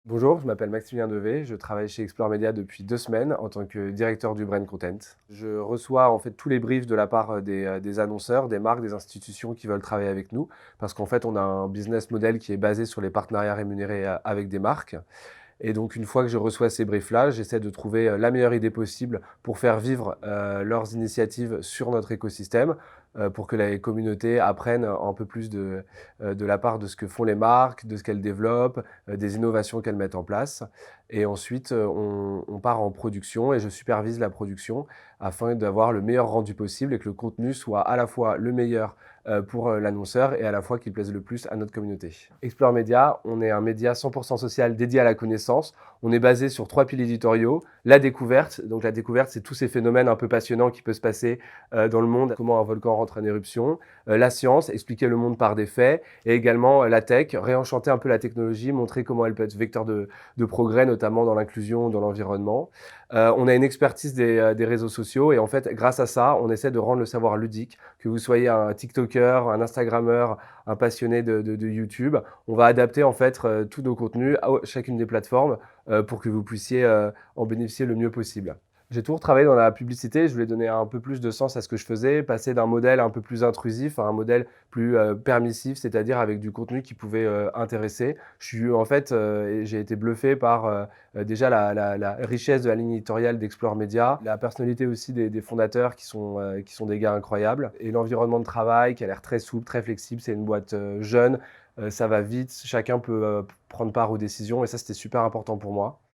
Bonjour, je m'appelle Maximilien Devé, je travaille chez Explore Media depuis 2 semaines en tant que directeur du brand content. Je reçois en fait tous les briefs de la part des annonceurs, des marques, des institutions qui veulent travailler avec nous parce qu'en fait on a un business model qui est basé sur les partenariats rémunérés avec des marques. Et donc, une fois que je reçois ces briefs-là, j'essaie de trouver la meilleure idée possible pour faire vivre leurs initiatives sur notre écosystème, pour que la communauté apprenne un peu plus de la part de ce que font les marques, de ce qu'elles développent, des innovations qu'elles mettent en place. Et ensuite, on part en production et je supervise la production afin d'avoir le meilleur rendu possible et que le contenu soit à la fois le meilleur pour l'annonceur et à la fois qu'il plaise le plus à notre communauté. Explore Media, on est un média 100% social dédié à la connaissance. On est basé sur 3 piliers éditoriaux. La découverte, donc la découverte, c'est tous ces phénomènes un peu passionnants qui peuvent se passer dans le monde, comment un volcan rentre en éruption. La science, expliquer le monde par des faits. Et également la tech, réenchanter un peu la technologie, montrer comment elle peut être vecteur de progrès, notamment dans l'inclusion, dans l'environnement. On a une expertise des réseaux sociaux et en fait, grâce à ça, on essaie de rendre le savoir ludique. Que vous soyez un TikToker, un Instagrammeur, un passionné de YouTube, on va adapter en fait tous nos contenus à chacune des plateformes pour que vous puissiez en bénéficier le mieux possible. J'ai toujours travaillé dans la publicité, je voulais donner un peu plus de sens à ce que je faisais, passer d'un modèle un peu plus intrusif à un modèle plus permissif, c'est-à-dire avec du contenu qui pouvait intéresser. J'ai été bluffé par déjà la richesse de la ligne éditoriale d'Explore Media, la personnalité aussi des fondateurs qui sont des gars incroyables, et l'environnement de travail qui a l'air très souple, très flexible. C'est une boîte jeune, ça va vite, chacun peut prendre part aux décisions, et ça c'était super important pour moi.